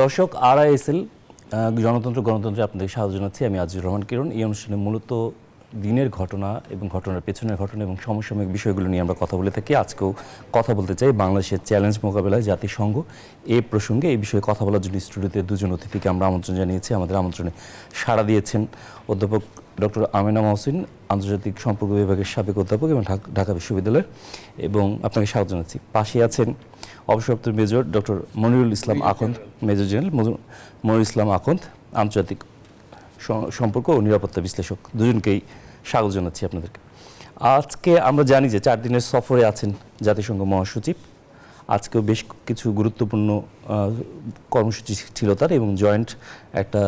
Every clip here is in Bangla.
দর্শক RISL গণতন্ত্র গণতন্ত্রে আপনাদের স্বাগত জানাচ্ছি। আমি আজিজুর রহমান কিরণ। এই অনুষ্ঠানে মূলত দিনের ঘটনা এবং ঘটনার পেছনের ঘটনা এবং সমসাময়িক বিষয়গুলো নিয়ে আমরা কথা বলে থাকি। আজকেও কথা বলতে চাই বাংলাদেশের চ্যালেঞ্জ মোকাবেলায় জাতিসংঘ এই প্রসঙ্গে। এই বিষয়ে কথা বলার জন্য স্টুডিওতে দুজন অতিথিকে আমরা আমন্ত্রণ জানিয়েছি। আমাদের আমন্ত্রণে সাড়া দিয়েছেন অধ্যাপক ডক্টর আমেনা মহসিন, আন্তর্জাতিক সম্পর্ক বিভাগের সাবেক অধ্যাপক এবং ঢাকা বিশ্ববিদ্যালয়ের, এবং আপনাকে স্বাগত জানাচ্ছি। পাশে আছেন অবসরপ্রাপ্ত মেজর ডক্টর মনিরুল ইসলাম আখন্দ, মেজর জেনারেল মনিরুল ইসলাম আখন্দ, আন্তর্জাতিক সম্পর্ক ও নিরাপত্তা বিশ্লেষক। দুজনকেই স্বাগত জানাচ্ছি আপনাদেরকে। আজকে আমরা জানি যে 4 দিনের সফরে আছেন জাতিসংঘ মহাসচিব। আজকেও বেশ কিছু গুরুত্বপূর্ণ কর্মসূচি ছিল তার, এবং জয়েন্ট একটা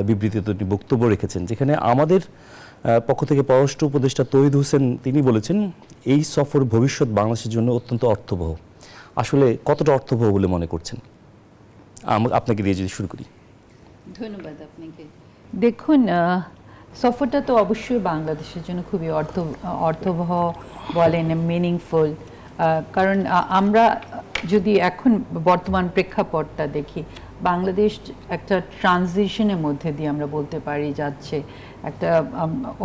বিবৃতিতে তিনি বক্তব্য রেখেছেন, যেখানে আমাদের পক্ষ থেকে পররাষ্ট্র উপদেষ্টা তৌহিদ হোসেন তিনি বলেছেন এই সফর ভবিষ্যৎ বাংলাদেশের জন্য অত্যন্ত অর্থবহ। আসলে কতটা অর্থবহ বলে মনে করছেন? আপনাকে দিয়ে যদি শুরু করি। ধন্যবাদ আপনাকে। দেখুন, সফরটা তো অবশ্যই বাংলাদেশের জন্য খুবই অর্থবহ বলেন, মিনিংফুল। কারণ আমরা যদি এখন বর্তমান প্রেক্ষাপটটা দেখি, বাংলাদেশ একটা ট্রানজিশনের মধ্যে দিয়ে আমরা বলতে পারি যাচ্ছে, একটা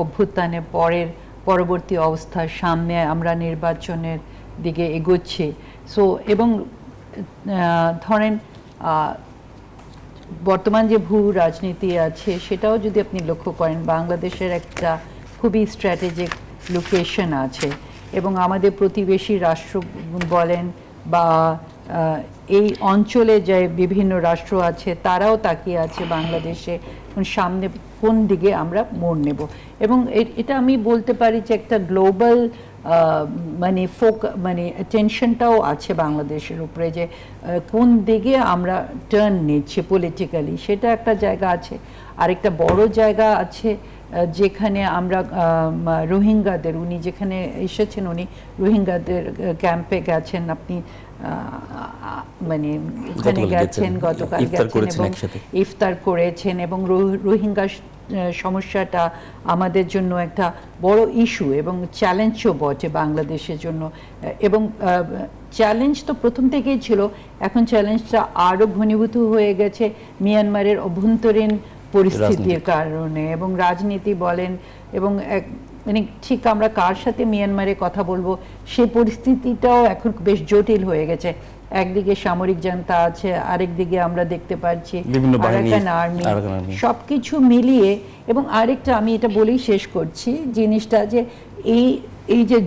অভ্যুত্থানের পরবর্তী অবস্থার সামনে আমরা নির্বাচনের দিকে এগোচ্ছি। সো এবং ধরেন বর্তমান যে ভূ রাজনীতি আছে সেটাও যদি আপনি লক্ষ্য করেন, বাংলাদেশের একটা খুবই স্ট্র্যাটেজিক লোকেশন আছে, এবং আমাদের প্রতিবেশী রাষ্ট্র বলেন বা এই অঞ্চলে যে বিভিন্ন রাষ্ট্র আছে তারাও তাকিয়ে আছে বাংলাদেশে সামনে কোন দিকে আমরা মোড় নেব। এবং এটা আমি বলতে পারি যে একটা গ্লোবাল মানে টেনশনটাও আছে বাংলাদেশের উপরে, যে কোন দিকে আমরা টার্ন নিচ্ছি পলিটিক্যালি, সেটা একটা জায়গা আছে। আরেকটা বড় জায়গা আছে যেখানে আমরা রোহিঙ্গাদের, উনি যেখানে এসেছেন, উনি রোহিঙ্গাদের ক্যাম্পে গেছেন, আপনি মানে ওখানে গেছেন, গতকাল গেছেন এবং ইফতার করেছেন, এবং রোহিঙ্গা সমস্যাটা আমাদের জন্য একটা বড় ইস্যু এবং চ্যালেঞ্জও বটে বাংলাদেশের জন্য। এবং চ্যালেঞ্জ তো প্রথম থেকেই ছিল, এখন চ্যালেঞ্জটা আরও ঘনীভূত হয়ে গেছে মিয়ানমারের অভ্যন্তরীণ পরিস্থিতির কারণে এবং রাজনীতি বলেন, এবং মানে ঠিক আমরা কার সাথে মিয়ানমারে কথা বলবো সেই পরিস্থিতিটাও এখন বেশ জটিল হয়ে গেছে। একদিকে সামরিক জান্তা আছে, আরেকদিকে আমরা দেখতে পাচ্ছি আরাকান আর্মি, সবকিছু মিলিয়ে। এবং আরেকটা আমি এটা বলেই শেষ করছি জিনিসটা, যে এই যে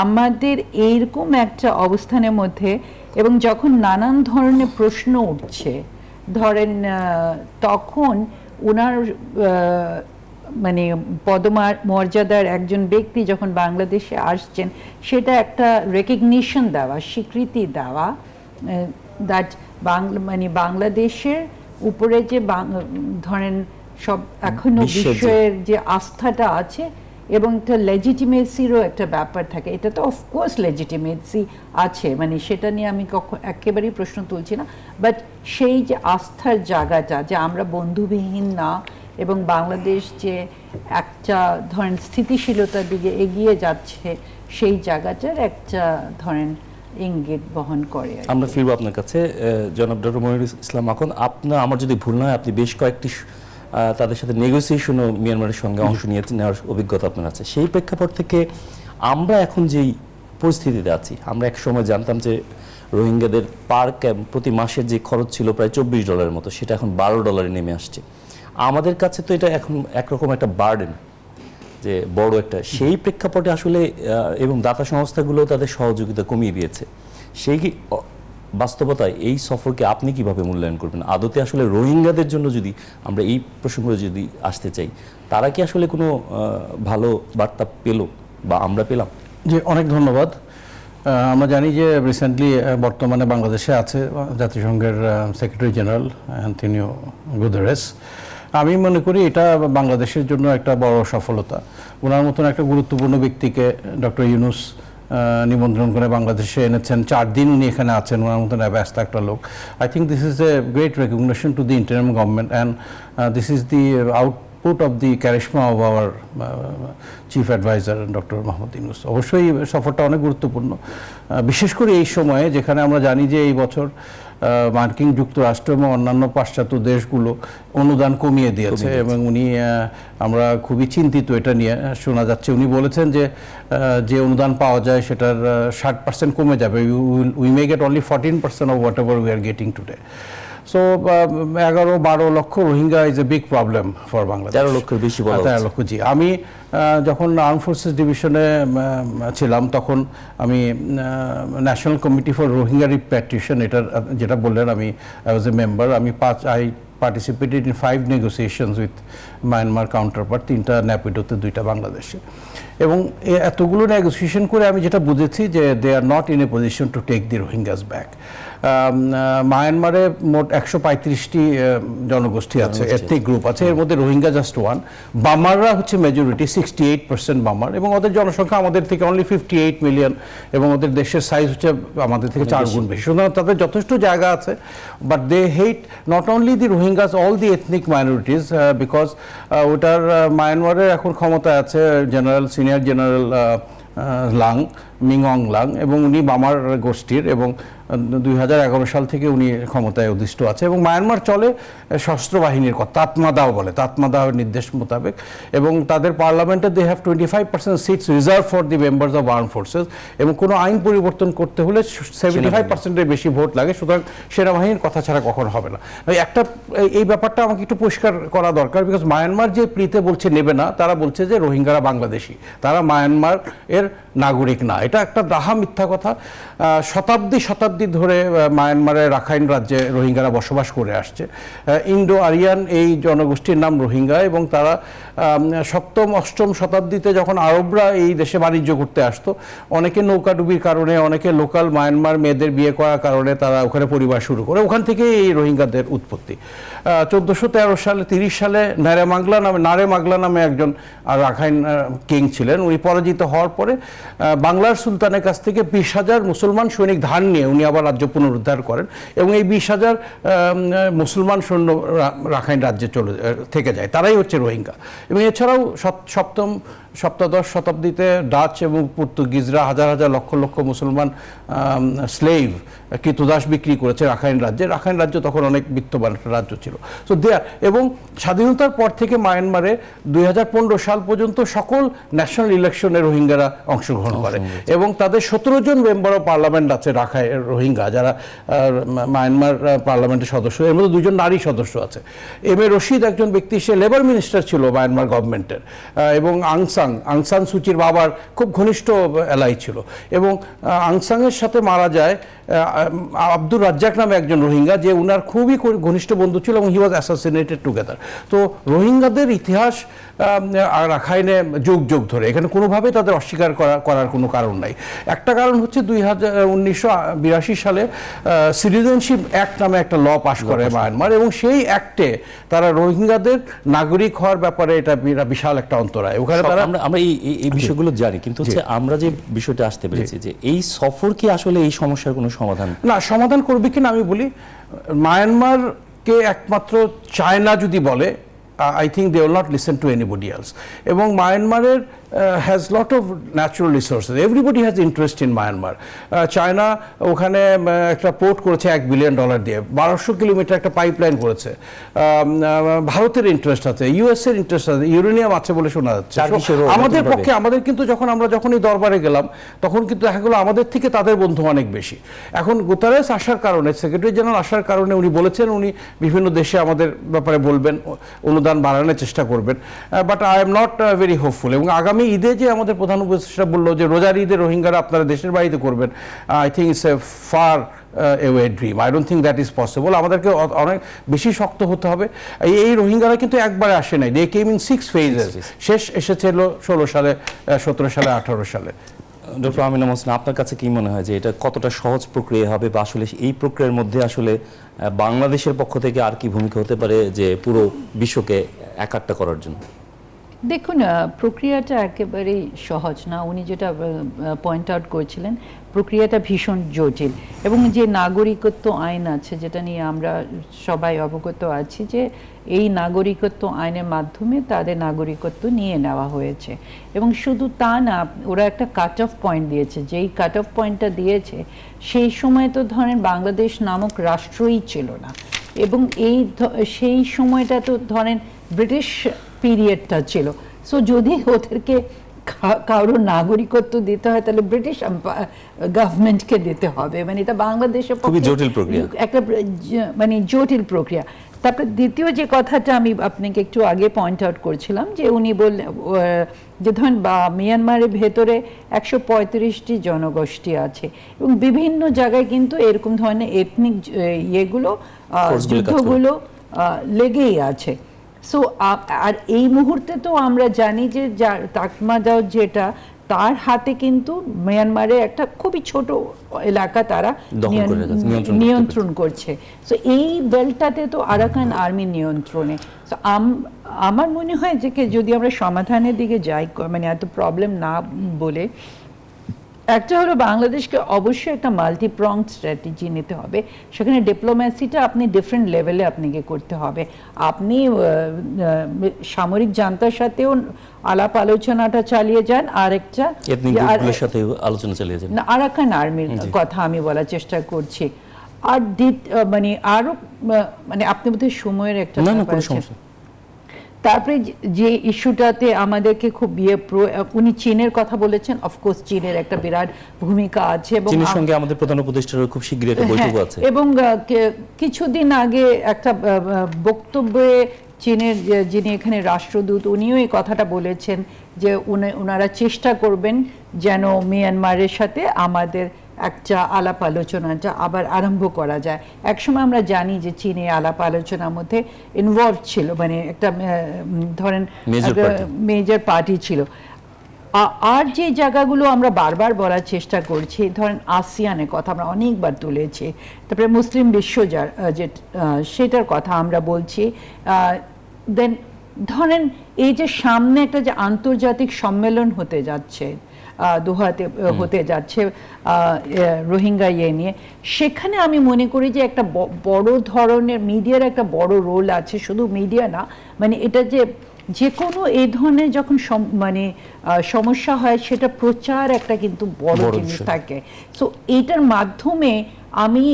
আমাদের এইরকম একটা অবস্থানের মধ্যে, এবং যখন নানান ধরনের প্রশ্ন উঠছে, ধরেন তখন ওনার মানে পদমর্যাদার একজন ব্যক্তি যখন বাংলাদেশে আসছেন, সেটা একটা রেকগনিশন দেওয়া, স্বীকৃতি দেওয়া দ্যাট মানে বাংলাদেশের উপরে যে ধরেন সব এখনো বিশ্বের যে আস্থাটা আছে, এবং একটা লেজিটিমেসিরও একটা ব্যাপার থাকে। এটা তো অফকোর্স লেজিটিমেসি আছে, মানে সেটা নিয়ে আমি একেবারেই প্রশ্ন তুলছি না, বাট সেই যে আস্থার জায়গাটা, যে আমরা বন্ধুবিহীন না, এবং বাংলাদেশ যে একটা ধরেন স্থিতিশীলতার দিকে এগিয়ে যাচ্ছে, সেই জায়গাটার একটা ধরেন ইঙ্গিত বহন করে। আমরা ফিরবো আপনার কাছে, জনাব ডক্টর মনিরুল ইসলাম আখন্দ। আমার যদি ভুল নয়, আপনি বেশ কয়েকটি তাদের সাথে নেগোসিয়েশনও মিয়ানমারের সঙ্গে অংশ নেওয়ার অভিজ্ঞতা আপনার আছে। সেই প্রেক্ষাপট থেকে আমরা এখন যেই পরিস্থিতিতে আছি, আমরা এক সময় জানতাম যে রোহিঙ্গাদের পার ক্যাম্প প্রতি মাসের যে খরচ ছিল প্রায় $24 মতো, সেটা এখন $12 নেমে আসছে। আমাদের কাছে তো এটা এখন একরকম একটা বার্ডেন, যে বড় একটা, সেই প্রেক্ষাপটে আসলে এবং দাতা সংস্থাগুলো তাদের সহযোগিতা কমিয়ে দিয়েছে। সেই বাস্তবতায় এই সফরকে আপনি কিভাবে মূল্যায়ন করবেন? আদতে আসলে রোহিঙ্গাদের জন্য যদি আমরা এই প্রসঙ্গে যদি আসতে চাই, তারা কি আসলে কোনো ভালো বার্তা পেল বা আমরা পেলাম? জি, অনেক ধন্যবাদ। আমরা জানি যে রিসেন্টলি বর্তমানে বাংলাদেশে আছে জাতিসংঘের সেক্রেটারি জেনারেল অ্যান্টোনিও গুতেরেস। আমি মনে করি এটা বাংলাদেশের জন্য একটা বড় সফলতা। ওনার মতন একটা গুরুত্বপূর্ণ ব্যক্তিকে ডক্টর ইউনূস নিমন্ত্রণ করে বাংলাদেশে এনেছেন। 4 দিন উনি এখানে আছেন, ওনার মতন ব্যস্ত একটা লোক। I think this is a great recognition to the interim government, and this is the put of the charisma of our chief advisor doctor Mohammad Yunus. অবশ্যই সফরটা অনেক গুরুত্বপূর্ণ, বিশেষ করে এই সময়ে যেখানে আমরা জানি যে এই বছর মার্কিন যুক্তরাষ্ট্র এবং অন্যান্য পাশ্চাত্য দেশগুলো অনুদান কমিয়ে দিয়েছে এবং উনি আমরা খুবই চিন্তিত এটা নিয়ে। শোনা যাচ্ছে উনি বলেছেন যে অনুদান পাওয়া যায় সেটার 60% কমে যাবে, we may get only 14% of whatever we are getting today. So 11-12 লক্ষ Rohingya is a big problem for Bangladesh. 13 লক্ষের বেশি বলা 13 লক্ষ, জি। আমি যখন আর্ম ফোর্সেস ডিভিশনে ছিলাম তখন আমি national committee for Rohingya repatriation, এটার যেটা বললেন, আমি I was a member. I participated in 5 negotiations with Myanmar counterpart, 3টা ন্যাপিডোতে, 2টা বাংলাদেশে। এবং এতগুলো নেগোসিয়েশন করে আমি যেটা বুঝেছি যে they are not in a position to take the Rohingyas back. মায়ানমারে মোট 135টি জনগোষ্ঠী আছে, এথনিক গ্রুপ আছে, এর মধ্যে রোহিঙ্গা জাস্ট 1। বামাররা হচ্ছে মেজরিটি, 68% বামার, এবং ওদের জনসংখ্যা আমাদের থেকে অনলি 58 মিলিয়ন, এবং ওদের দেশের সাইজ হচ্ছে আমাদের থেকে 4 গুণ বেশি। সুতরাং তাদের যথেষ্ট জায়গা আছে, but they hate not only the Rohingyas, all the ethnic minorities, because ওটার মায়ানমারের এখন ক্ষমতায় আছে general, senior general Min Aung Hlaing, এবং উনি বামার গোষ্ঠীর, এবং 2011 সাল থেকে উনি ক্ষমতায় অধিষ্ঠ আছে। এবং মায়ানমার চলে সশস্ত্র বাহিনীর কথা, তাতমাদাও বলে, তাতমাদাওয়ের নির্দেশ মোতাবেক, এবং তাদের পার্লামেন্টে they have 25% seats reserve for the members of arm forces, এবং কোনো আইন পরিবর্তন করতে হলে 75%-এর বেশি ভোট লাগে। সুতরাং সেনাবাহিনীর কথা ছাড়া কখনো হবে না। এই ব্যাপারটা আমাকে একটু পরিষ্কার করা দরকার, বিকজ মায়ানমার যে প্রিতে বলছে নেবে না, তারা বলছে যে রোহিঙ্গারা বাংলাদেশি, তারা মায়ানমার এর নাগরিক না। এটা একটা ডাহা মিথ্যা কথা। শতাব্দী ধরে মায়ানমারের রাখাইন রাজ্যে রোহিঙ্গারা বসবাস করে আসছে। ইন্ডো আরিয়ান এই জনগোষ্ঠীর নাম রোহিঙ্গা, এবং তারা 7ম-8ম শতাব্দীতে যখন আরবরা এই দেশে বাণিজ্য করতে আসতো, অনেকে নৌকাডুবির কারণে, অনেকে লোকাল মায়ানমার মেয়েদের বিয়ে করার কারণে তারা ওখানে পরিবার শুরু করে, ওখান থেকে এই রোহিঙ্গাদের উৎপত্তি। 1413 সালে 30 সালে নারে মাগলা নামে একজন রাখাইন কিং ছিলেন। উনি পরাজিত হওয়ার পরে বাংলার সুলতানের কাছ থেকে 20,000 মুসলমান সৈনিক ধার নিয়ে উনি আবার রাজ্য পুনরুদ্ধার করেন, এবং এই 20,000 মুসলমান সৈন্য রাখাইন রাজ্যে থেকে যায়, তারাই হচ্ছে রোহিঙ্গা। এবং এছাড়াও সপ্তদশ শতাব্দীতে ডাচ এবং পর্তুগিজরা হাজার হাজার লক্ষ লক্ষ মুসলমান স্লেভ কৃতদাস বিক্রি করেছে রাখাইন রাজ্যে। রাখাইন রাজ্য তখন অনেক বিত্তবান একটা রাজ্য ছিল। সো দেয়ার, এবং স্বাধীনতার পর থেকে মায়ানমারে 2015 সাল পর্যন্ত সকল ন্যাশনাল ইলেকশনে রোহিঙ্গারা অংশগ্রহণ করে, এবং তাদের 17 জন মেম্বার অফ পার্লামেন্ট আছে রোহিঙ্গা, যারা মায়ানমার পার্লামেন্টের সদস্য। এর মধ্যে 2 জন নারী সদস্য আছে। এম এ রশিদ একজন ব্যক্তি, সে লেবার মিনিস্টার ছিল মায়ানমার গভর্নমেন্টের, এবং আং সান সুচির বাবার খুব ঘনিষ্ঠ এলাই ছিল। এবং আং সাংয়ের সাথে মারা যায় আব্দুর রাজ্জাক নামে একজন রোহিঙ্গা, যে উনার খুবই ঘনিষ্ঠ বন্ধু ছিল, এবং হি ওয়াজ অ্যাসাসিনেটেড টুগেদার। তো রোহিঙ্গাদের ইতিহাস রাখাইনে যুগ যুগ ধরে, এখানে কোনোভাবেই তাদের অস্বীকার করার কোনো কারণ নাই। একটা কারণ হচ্ছে 1982 সালে সিটিজেনশিপ অ্যাক্ট নামে একটা ল পাশ করে মায়ানমার, এবং সেই অ্যাক্টে তারা রোহিঙ্গাদের নাগরিক হওয়ার ব্যাপারে এটা বিশাল একটা অন্তরায়। ওখানে তারা, আমরা এই বিষয়গুলো জানি, কিন্তু হচ্ছে আমরা যে বিষয়টা আসতে পেরেছি যে এই সফর কি আসলে এই সমস্যার কোনো সমাধান সমাধান করবে কিনা আমি বলি, মায়ানমারকে একমাত্র চায়না যদি বলে, I think they will not listen to anybody else. এবং মায়ানমারের has lot of natural resources. Everybody has interest in Myanmar. China ওখানে একটা পোর্ট করেছে $1 বিলিয়ন দিয়ে, 1200 কিলোমিটার একটা পাইপলাইন করেছে। ভারতের ইন্টারেস্ট আছে, ইউএস এর ইন্টারেস্ট আছে, ইউরেনিয়াম আছে বলে শোনা যাচ্ছে। আমাদের পক্ষে, আমাদের কিন্তু যখন এই দরবারে গেলাম, তখন কিন্তু দেখা গেলো আমাদের থেকে তাদের বন্ধু অনেক বেশি। এখন গুতারেস আসার কারণে, সেক্রেটারি জেনারেল আসার কারণে, উনি বলেছেন উনি বিভিন্ন দেশে আমাদের ব্যাপারে বলবেন, অনুদান বাড়ানোর চেষ্টা করবেন, but I am not very hopeful. এবং আগামী ঈদে যে আমাদের প্রধান উপদেষ্টা বললো যে রোজার ঈদে রোহিঙ্গারা আপনারা দেশের বাড়িতে করবেন, I think it's a fur away dream. I don't think that is possible. আমাদেরকে অনেক বেশি শক্ত হতে হবে। এই রোহিঙ্গারা কিন্তু একবারে আসে নাই, they came in 6 phases. শেষ এসেছিল 16 সালে, 17 সালে, 18 সালে। ডক্টর আমিনা মোহসিনা, আপনার কাছে কি মনে হয় যে এটা কতটা সহজ প্রক্রিয়া হবে, বা আসলে এই প্রক্রিয়ার মধ্যে আসলে বাংলাদেশের পক্ষ থেকে আর কি ভূমিকা হতে পারে যে পুরো বিশ্বকে একাট্টা করার জন্য? দেখুন প্রক্রিয়াটা একেবারেই সহজ না। উনি যেটা পয়েন্ট আউট করেছিলেন, প্রক্রিয়াটা ভীষণ জটিল, এবং যে নাগরিকত্ব আইন আছে যেটা নিয়ে আমরা সবাই অবগত আছি, যে এই নাগরিকত্ব আইনের মাধ্যমে তাদের নাগরিকত্ব নিয়ে নেওয়া হয়েছে। এবং শুধু তা না, ওরা একটা কাট অফ পয়েন্ট দিয়েছে, যেই কাট অফ পয়েন্টটা দিয়েছে সেই সময় তো ধরেন বাংলাদেশ নামক রাষ্ট্রই ছিল না, এবং সেই সময়টা তো ধরেন ব্রিটিশ পিরিয়ডটা ছিল। সো যদি ওদেরকে কারোর নাগরিকত্ব দিতে হয় তাহলে ব্রিটিশ গভর্নমেন্টকে দিতে হবে, মানে এটা বাংলাদেশের খুবই জটিল প্রক্রিয়া, একটা মানে জটিল প্রক্রিয়া। তারপরে দ্বিতীয় যে কথাটা আমি আপনাকে একটু আগে পয়েন্ট আউট করছিলাম, যে উনি বললেন যে ধরেন মিয়ানমারের ভেতরে 135টি জনগোষ্ঠী আছে, এবং বিভিন্ন জায়গায় কিন্তু এরকম ধরনের এথনিক যুদ্ধগুলো লেগেই আছে। সো আর এই মুহূর্তে তো আমরা জানি যে তাকমাদাও যেটা, তার হাতে কিন্তু মিয়ানমারে একটা খুবই ছোট এলাকা তারা নিয়ন্ত্রণ করছে। সো এই বেল্টটাতে তো আরাকান আর্মি নিয়ন্ত্রণে। সো আমার মনে হয় যে যদি আমরা সমাধানের দিকে যাই, মানে এত প্রবলেম না বলে, একটা হলো বাংলাদেশকে অবশ্যই একটা মাল্টিপ্রং স্ট্র্যাটেজি নিতে হবে। সেখানে ডিপ্লোম্যাসিটা আপনি ডিফারেন্ট লেভেলে আপনাকে করতে হবে। আপনি সামরিক জান্তার সাথেও আলাপ আলোচনাটা চালিয়ে যান, আরেকটা সাথে আলোচনা চালিয়ে যান, আরাকান আর্মির কথা আমি বলার চেষ্টা করছি। আর মানে আরো মানে আপনি বোধহয় সময়ের একটা তারপরে যে ইস্যুটাতে আমাদেরকে খুব উনি চীনের কথা বলেছেন। অফকোর্স চীনের একটা বিরাট ভূমিকা আছে, এবং চীনের সঙ্গে আমাদের প্রধান উপদেষ্টার খুব শীঘ্রই একটা বৈঠক আছে। এবং কিছুদিন আগে একটা বক্তব্যে চীনের যিনি এখানে রাষ্ট্রদূত, উনিও এই কথাটা বলেছেন যে ওনারা চেষ্টা করবেন যেন মিয়ানমারের সাথে আমাদের একটা আলাপ আলোচনাটা আবার আরম্ভ করা যায়। একসময় আমরা জানি যে চীনে আলাপ আলোচনার মধ্যে ইনভলভ ছিল, মানে একটা ধরেন মেজর পার্টি ছিল। আর যে জায়গাগুলো আমরা বারবার বলার চেষ্টা করছি, ধরেন আসিয়ানের কথা আমরা অনেকবার তুলেছি, তারপরে মুসলিম বিশ্ব যে সেটার কথা আমরা বলছি। দেন ধরেন এই যে সামনে একটা যে আন্তর্জাতিক সম্মেলন হতে যাচ্ছে, দোহাতে হতে যাচ্ছে রোহিঙ্গা নিয়ে, সেখানে আমি মনে করি যে একটা বড় ধরনের মিডিয়ার একটা বড় রোল আছে। শুধু মিডিয়া না, মানে এটা যে কোনো এই ধরনের যখন মানে সমস্যা হয়, সেটা প্রচার একটা কিন্তু বড় জিনিস থাকে। সো এইটার মাধ্যমে আমি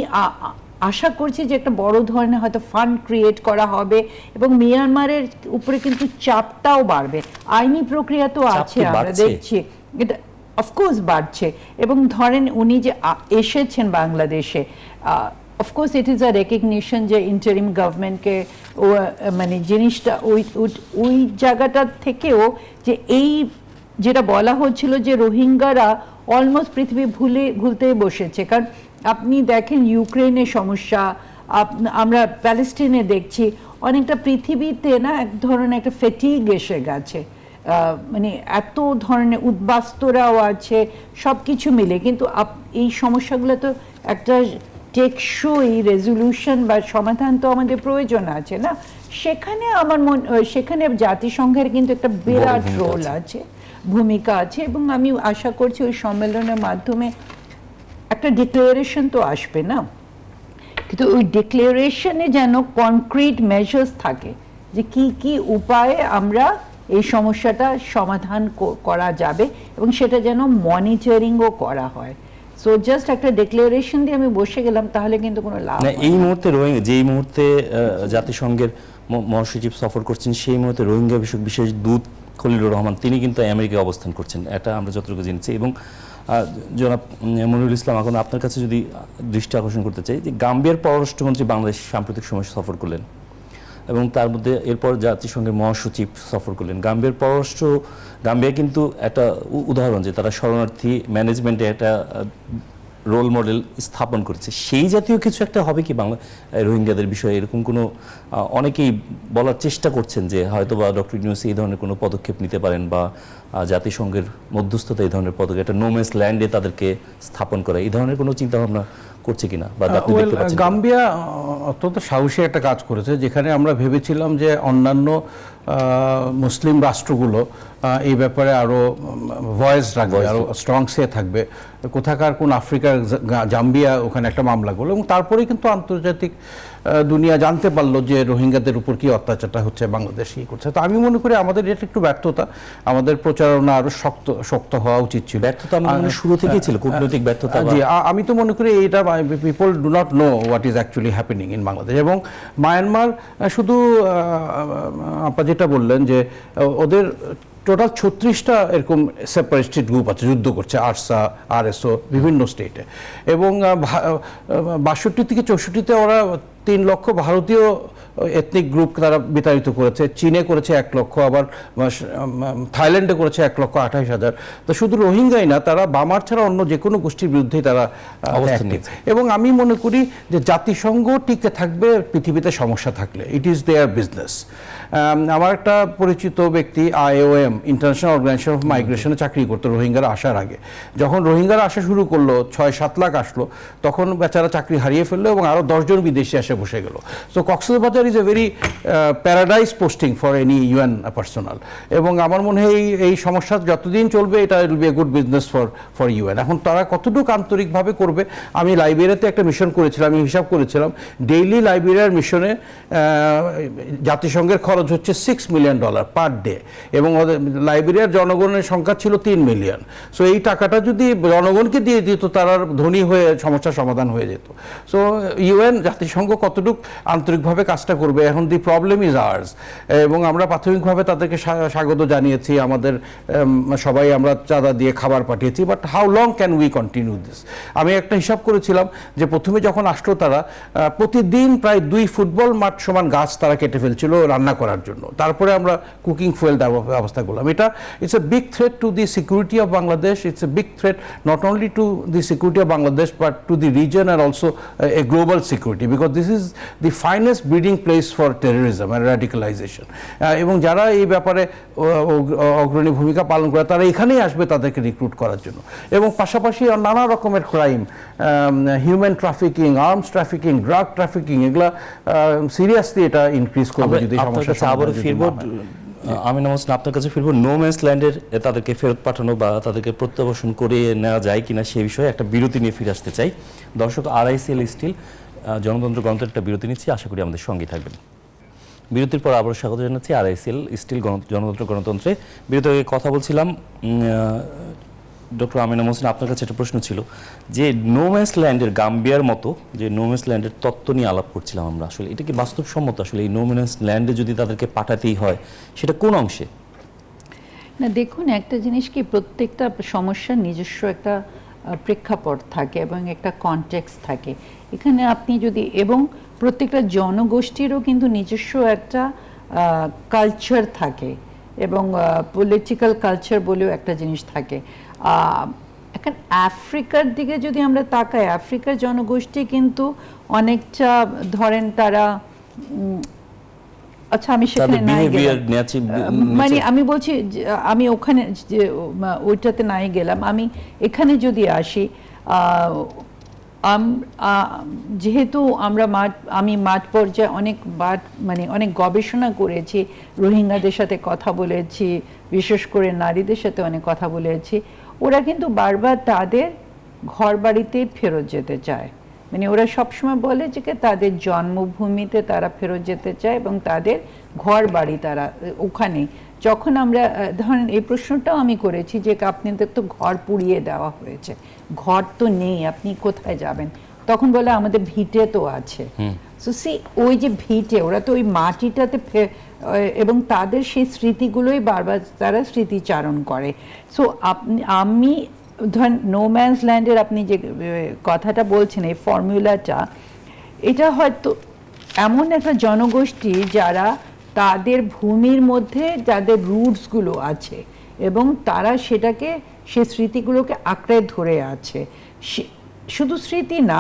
আশা করছি যে একটা বড় ধরনের হয়তো ফান্ড ক্রিয়েট করা হবে, এবং মিয়ানমারের উপরে কিন্তু চাপটাও বাড়বে। আইনি প্রক্রিয়া তো আছে, আমরা দেখছি এটা অফকোর্স বাড়ছে। এবং ধরেন উনি যে এসেছেন বাংলাদেশে, of course it is a recognition যে ইন্টারিম গভর্নমেন্টকে মানে জিনিসটা ওই জায়গাটা থেকেও যে এই যেটা বলা হচ্ছিল যে রোহিঙ্গারা অলমোস্ট পৃথিবী ভুলতেই বসেছে। কারণ আপনি দেখেন ইউক্রেনের সমস্যা, আমরা প্যালেস্টিনে দেখছি, অনেকটা পৃথিবীতে না এক ধরনের একটা ফেটিগ এসে গেছে, মানে এত ধরনের উদ্বাস্তুরাও আছে, সব কিছু মিলে। কিন্তু এই সমস্যাগুলো তো একটা টেকসই রেজলিউশন বা সমাধান তো আমাদের প্রয়োজন আছে না। সেখানে সেখানে জাতিসংঘের কিন্তু একটা বিরাট রোল আছে, ভূমিকা আছে, এবং আমি আশা করছি ওই সম্মেলনের মাধ্যমে একটা ডিক্লারেশন তো আসবে না, কিন্তু ওই ডিক্লারেশনে যেন কনক্রিট মেজার্স থাকে, যে কি কি উপায়ে আমরা এই সমস্যাটা সমাধান করা যাবে, এবং সেটা যেন মনিটরিংও করা হয়। সো জাস্ট একটা ডিক্লারেশন দিয়ে আমি বসে গেলাম, তাহলে কিন্তু কোনো লাভ না। এই মুহূর্তে যেই মুহূর্তে জাতিসংঘের মহাসচিব সফর করছেন, সেই মুহূর্তে রোহিঙ্গা বিষয়ক বিশেষ দূত খলিলুর রহমান তিনি কিন্তু আমেরিকায় অবস্থান করছেন, এটা আমরা যতটুকু জেনেছি। এবং জনাব মনিরুল ইসলাম, এখন আপনার কাছে যদি দৃষ্টি আকর্ষণ করতে চাই, যে গাম্বিয়ার পররাষ্ট্রমন্ত্রী বাংলাদেশ সাম্প্রতিক সময় সফর করলেন, এবং তার মধ্যে এরপর জাতিসংঘের মহাসচিব সফর করলেন। গাম্বিয়া কিন্তু একটা উদাহরণ যে তারা শরণার্থী ম্যানেজমেন্টে একটা রোল মডেল স্থাপন করেছে। সেই জাতীয় কিছু একটা হবে কি বাংলা রোহিঙ্গাদের বিষয়ে? এরকম কোনো অনেকেই বলার চেষ্টা করছেন যে হয়তো বা ডক্টর ইউনূস এই ধরনের কোনো পদক্ষেপ নিতে পারেন, বা জাতিসংঘের মধ্যস্থতা এই ধরনের পদক্ষেপ, একটা নোম্যান্স ল্যান্ডে তাদেরকে স্থাপন করা, এই ধরনের কোনো চিন্তাভাবনা করছে কিনা? বা গাম্বিয়া অত্যন্ত সাহসী একটা কাজ করেছে, যেখানে আমরা ভেবেছিলাম যে অন্যান্য মুসলিম রাষ্ট্রগুলো এই ব্যাপারে আরও ভয়েস রাখবে, আরও স্ট্রং সে থাকবে। কোথাকার কোন আফ্রিকার জাম্বিয়া ওখানে একটা মামলা করলো, এবং তারপরে কিন্তু আন্তর্জাতিক দুনিয়া জানতে পারলো যে রোহিঙ্গাদের উপর কি অত্যাচারটা হচ্ছে, বাংলাদেশ কি করছে। তো আমি মনে করি আমাদের এটা একটু ব্যর্থতা, আমাদের প্রচারণা আরও শক্ত হওয়া উচিত ছিল। ব্যর্থতা আমার মনে হয় শুরু থেকেই ছিল, কূটনৈতিক ব্যর্থতা। জি, আমি তো মনে করি এটা people do not know what is actually happening in Bangladesh. এবং মায়ানমার শুধু আপনারা যেটা বললেন যে ওদের টোটাল 36টা এরকম সেপারেটিস্ট গ্রুপ আছে, যুদ্ধ করছে, আরসা, আরএসও বিভিন্ন স্টেটে। এবং 62 থেকে 64তে ওরা 3 লক্ষ ভারতীয় এথনিক গ্রুপ তারা বিতাড়িত করেছে। চীনে করেছে 1 লক্ষ, আবার থাইল্যান্ডে করেছে 1,28,000। তো শুধু রোহিঙ্গাই না, তারা বামার ছাড়া অন্য যে কোনো গোষ্ঠীর বিরুদ্ধেই তারা অ্যাক্টিভ। এবং আমি মনে করি যে জাতিসংঘ টিকে থাকবে পৃথিবীতে সমস্যা থাকলে, ইট ইজ দেয়ার বিজনেস। আমার একটা পরিচিত ব্যক্তি IOM, ইন্টারন্যাশনাল অর্গানাইজেশন অফ মাইগ্রেশনে চাকরি করতো রোহিঙ্গারা আসার আগে। যখন রোহিঙ্গারা আসা শুরু করলো, 6-7 লাখ আসলো, তখন বেচারা চাকরি হারিয়ে ফেললো এবং আরও 10 জন বিদেশি এসে বসে গেল। So Cox's Bazar is a very paradise posting for any UN personal. এবং আমার মনে হয় এই সমস্যা যতদিন চলবে এটা will B a good business for UN। এখন তারা কতটুকু আন্তরিকভাবে করবে। আমি লাইবেরিয়াতে একটা মিশন করেছিলাম, আমি হিসাব করেছিলাম ডেইলি লাইবেরিয়ার মিশনে জাতিসংঘের খরচ হচ্ছে $6 মিলিয়ন পার ডে, এবং লাইবেরিয়ার জনগণের সংখ্যা ছিল 3 মিলিয়ন। সো এই টাকাটা যদি জনগণকে দিয়ে দিত, তারা ধনী হয়ে সমস্যার সমাধান হয়ে যেত। সো UN, জাতিসংঘ কতটুকু আন্তরিকভাবে কাজটা করবে, এখন দি প্রবলেম ইজ আওয়ার্স। এবং আমরা প্রাথমিকভাবে তাদেরকে স্বাগত জানিয়েছি, আমাদের সবাই আমরা চাঁদা দিয়ে খাবার পাঠিয়েছি, but how long can we continue this. আমি একটা হিসাব করেছিলাম যে প্রথমে যখন আসলো তারা প্রতিদিন প্রায় 2 ফুটবল মাঠ সমান গাছ তারা কেটে ফেলছিল রান্না করার জন্য। তারপরে আমরা কুকিং ফুয়েল দেওয়ার ব্যবস্থা করলাম। এটা it's a big threat to the security of Bangladesh, it's a big threat not only to the security of Bangladesh but to the reason and also a global security, because this is the finest breeding place for terrorism and radicalisation. এবং যারা এই ব্যাপারে অগ্রণী ভূমিকা পালন করে তারা এখানেই আসবে তাদেরকে রিক্রুট করার জন্য। এবং পাশাপাশি নানা রকমের crime, human trafficking, arms trafficking, drug trafficking, এগুলা সিরিয়াসলি এটা ইনক্রিজ করবে যদি সমস্যা ফিরবো। আমিনা হোসেন, আপনার কাছে ফিরবো। নো ম্যানস ল্যান্ডের তাদেরকে ফেরত পাঠানো বা তাদেরকে প্রত্যাবাসন করে নেওয়া যায় কিনা সে বিষয়ে একটা বিরতি নিয়ে ফিরে আসতে চাই। দর্শক, RICL স্টিল জনতন্ত্র গণতন্ত্রের একটা বিরতি নিচ্ছি, আশা করি আমাদের সঙ্গেই থাকবেন। বিরতির পর আবারও স্বাগত জানাচ্ছি RICL স্টিল জনতন্ত্র গণতন্ত্রে। বিরতির আগে কথা বলছিলাম ডক্টর আমিনা হোসেন, আপনার কাছে একটা প্রশ্ন ছিল যে নো ম্যানস ল্যান্ডের, গাম্বিয়ার মতো যে নো ম্যানস ল্যান্ডের তত্ত্ব নিয়ে আলাপ করছিলাম আমরা, আসলে এটা কি বাস্তবসম্মত? আসলে এই নো ম্যানস ল্যান্ডে যদি তাদেরকে পাঠাতেই হয়, সেটা কোন অংশে? না, দেখুন, একটা জিনিস কি, প্রত্যেকটা সমস্যার নিজস্ব একটা প্রেক্ষাপট থাকে এবং একটা কনটেক্সট থাকে। এখানে আপনি যদি, এবং প্রত্যেকটা জনগোষ্ঠীরও কিন্তু নিজস্ব একটা কালচার থাকে, এবং পলিটিক্যাল কালচার বলেও একটা জিনিস থাকে। এখন আফ্রিকার দিকে যদি আমরা তাকাই, আফ্রিকার জনগোষ্ঠী কিন্তু অনেকটা, ধরেন তারা, আচ্ছা আমি সেখানে নাই গেলাম, মানে আমি বলছি আমি ওখানে ওইটাতে নাই গেলাম, আমি এখানে যদি আসি, যেহেতু আমি মাঠ পর্যায়ে অনেক গবেষণা করেছি, রোহিঙ্গাদের সাথে কথা বলেছি, বিশেষ করে নারীদের সাথে অনেক কথা বলেছি। ওরা কিন্তু বারবার তাদের ঘর বাড়িতে ফেরত যেতে চায়, মানে ওরা সবসময় বলে যে তাদের জন্মভূমিতে তারা ফেরত যেতে চায় এবং তাদের ঘর বাড়ি তারা ওখানে। যখন আমরা ধরেন এই প্রশ্নটাও আমি করেছি যে আপনাদের তো ঘর পুড়িয়ে দেওয়া হয়েছে, ঘর তো নেই, আপনি কোথায় যাবেন? তখন বলে আমাদের ভিটে তো আছে। সো ওই যে ভিটে, ওরা তো ওই মাটিটাতে, এবং তাদের সেই স্মৃতিগুলোই বারবার তারা স্মৃতিচারণ করে। সো আমি ধরেন নো ম্যানস ল্যান্ডের আপনি যে কথাটা বলছেন, এই ফর্মুলাটা, এটা হয়তো এমন একটা জনগোষ্ঠী যারা তাদের ভূমির মধ্যে যাদের রুটসগুলো আছে এবং তারা সেটাকে, সে স্মৃতিগুলোকে আঁকড়ে ধরে আছে। শুধু স্মৃতি না,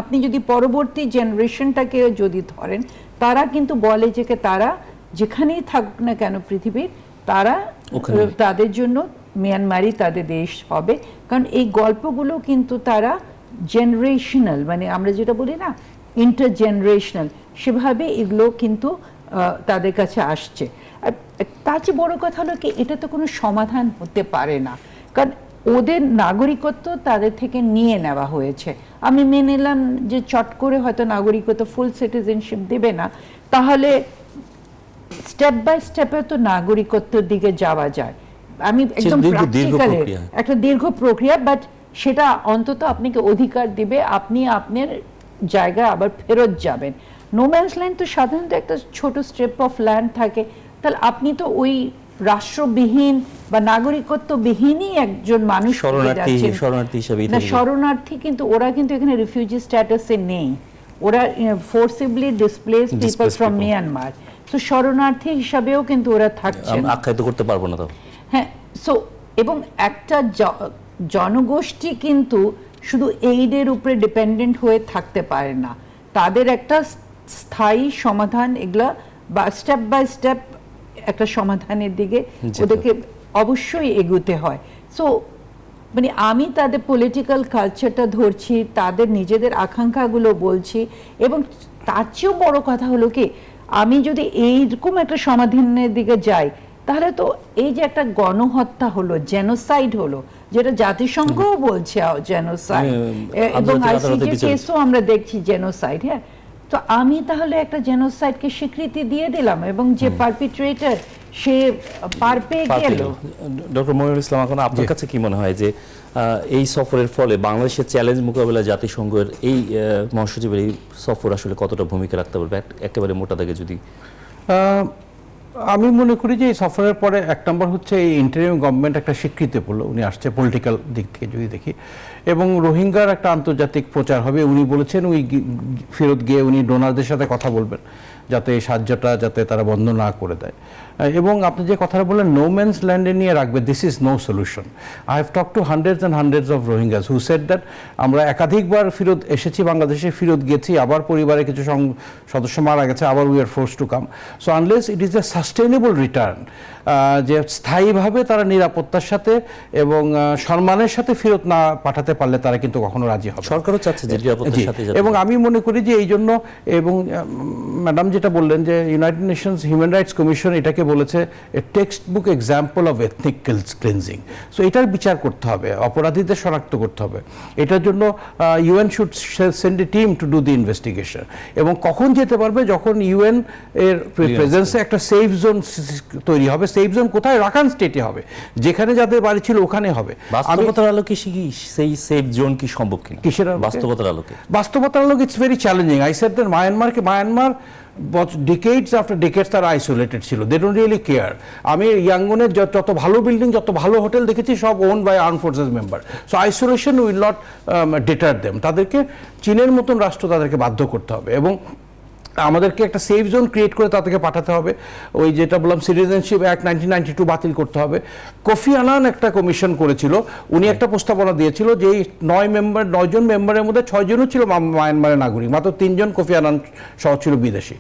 আপনি যদি পরবর্তী জেনারেশনটাকে যদি ধরেন, তারা কিন্তু বলে যে তারা যেখানেই থাকুক না কেন পৃথিবীর, তারা তাদের জন্য মিয়ানমারই তাদের দেশ হবে। কারণ এই গল্পগুলো কিন্তু তারা জেনারেশনাল, মানে আমরা যেটা বলি না ইন্টারজেনারেশনাল, সেভাবে এগুলো কিন্তু তাদের কাছে আসছে। আর তার চেয়ে বড় কথা হলো কি, এটা তো কোনো সমাধান হতে পারে না, কারণ ওদের নাগরিকত্ব তাদের থেকে নিয়ে নেওয়া হয়েছে। আমি মেনে নিলাম যে চট করে হয়তো নাগরিকত্ব ফুল সিটিজেনশিপ দেবে না, তাহলে স্টেপ বাই স্টেপে তো নাগরিকত্বের দিকে যাওয়া যায়। আমি একদম প্র্যাকটিক্যালি একটা দীর্ঘ প্রক্রিয়া, বাট সেটা অন্তত আপনাকে অধিকার দিবে, আপনি আপনার জায়গায় আবার ফেরত যাবেন। নো ম্যানস ল্যান্ড তো সাধারণত একটা ছোট স্ট্রিপ অফ ল্যান্ড থাকে, তাহলে আপনি তো ওই রাষ্ট্রবিহীন বা নাগরিকত্ববিহীনই একজন মানুষ শরণার্থী হিসেবে। না, শরণার্থী কিন্তু ওরা কিন্তু এখানে রিফিউজি স্ট্যাটাসে নেই, ওরা ফোর্সিবলি ডিসপ্লেসড পিপল ফ্রম মিয়ানমার, তো শরণার্থী হিসাবেও কিন্তু ওরা থাকছে, আখ্যায়িত করতে পারবো না তো। হ্যাঁ, সো এবং একটা জনগোষ্ঠী কিন্তু শুধু এইডের উপরে ডিপেন্ডেন্ট হয়ে থাকতে পারে না, তাদের একটা স্থায়ী সমাধান, এগুলা বা স্টেপ বাই স্টেপ একটা সমাধানের দিকে ওদেরকে অবশ্যই এগোতে হয়। সো মানে আমি তাদের পলিটিক্যাল কালচারটা ধরছি, তাদের নিজেদের আকাঙ্ক্ষাগুলো বলছি, এবং তার চেয়েও বড় কথা হলো কি, আমি যদি এইরকম একটা সমাধানের দিকে যাই, তাহলে তো এই যে একটা গণহত্যা হলো, জেনোসাইড হলো, যেটা জাতিসংঘও বলছে জেনোসাইড, এবং আইসিজে কেসও আমরা দেখছি জেনোসাইড। হ্যাঁ, তো আমি তাহলে একটা জেনোসাইডকে স্বীকৃতি দিয়ে দিলাম, এবং যে পারপিট্রেটর সে পার পেয়ে গেল। ডক্টর মনিরুল ইসলাম, এখন আপনার কাছে কি মনে হয় যে এই সফরের ফলে বাংলাদেশের চ্যালেঞ্জ মোকাবেলায় জাতিসংঘের এই মহাসচিবের এই সফর আসলে কতটা ভূমিকা রাখতে পারবে, একেবারে মোটা দাগে যদি? আমি মনে করি যে এই সফরের পরে এক নম্বর হচ্ছে এই ইন্টারিম গভর্নমেন্ট একটা স্বীকৃতি পেলো, উনি আসছে পলিটিক্যাল দিক থেকে যদি দেখি, এবং রোহিঙ্গার একটা আন্তর্জাতিক প্রচার হবে। উনি বলেছেন উনি ফেরত গিয়ে উনি ডোনারদের সাথে কথা বলবেন যাতে এই সাহায্যটা যাতে তারা বন্ধ না করে দেয়। এবং আপনি যে কথাটা বললেন নো ম্যানস ল্যান্ডে নিয়ে রাখবে, this is no solution. I have talk to hundreds and hundreds of Rohingyas who said that আমরা একাধিকবার ফেরত এসেছি, বাংলাদেশে ফেরত গেছি, আবার পরিবারে কিছু সদস্য মারা গেছে, আবার we are force to come. So unless it is a sustainable return, যে স্থায়ীভাবে তারা নিরাপত্তার সাথে এবং সম্মানের সাথে ফেরত না পাঠাতে পারলে তারা কিন্তু কখনো রাজি হবে। সরকারও চাচ্ছে যে নিরাপত্তার সাথে, এবং আমি মনে করি যে এই জন্য, এবং ম্যাডাম যেটা বললেন যে United Nations Human Rights Commission এটাকে বলেছে a textbook example of ethnic cleansing. So এটার বিচার করতে হবে, অপরাধীদের শনাক্ত করতে হবে। এটার জন্য UN should send A team to do the investigation. এবং কখন যেতে পারবে, যখন ইউএন এর প্রেজেন্সে একটা সেফ জোন তৈরি হবে। সেফ জোন কোথায়? রাখাইন স্টেটে হবে, যেখানে যাদের বাড়ি ছিল ওখানে হবে। বাস্তবতার আলোকে সেই সেফ জোন কি সম্ভব কিনা? কিসের বাস্তবতার আলোকে? বাস্তবতার আলোকে it's very challenging. I said that Myanmar decades after decades তারা আইসোলেটেড ছিল, দে ডোন্ট রিয়েলি কেয়ার। আমি ইয়াঙ্গনের যত ভালো বিল্ডিং, যত ভালো হোটেল দেখেছি সব own by arm forces member. So isolation will not deter them. তাদেরকে চীনের মতন রাষ্ট্র তাদেরকে বাধ্য করতে হবে, এবং আমাদেরকে একটা সেফ জোন ক্রিয়েট করে তাদেরকে পাঠাতে হবে। ওই যেটা বললাম সিটিজেনশিপ অ্যাক্ট 1992 বাতিল করতে হবে। কোফি আনান একটা কমিশন করেছিল, উনি একটা প্রস্তাবনা দিয়েছিল যে এই 9 জন মেম্বারের মধ্যে 6 জনও ছিল মায়ানমারের নাগরিক, মাত্র 3 জন কোফি আনান সহ ছিল বিদেশি।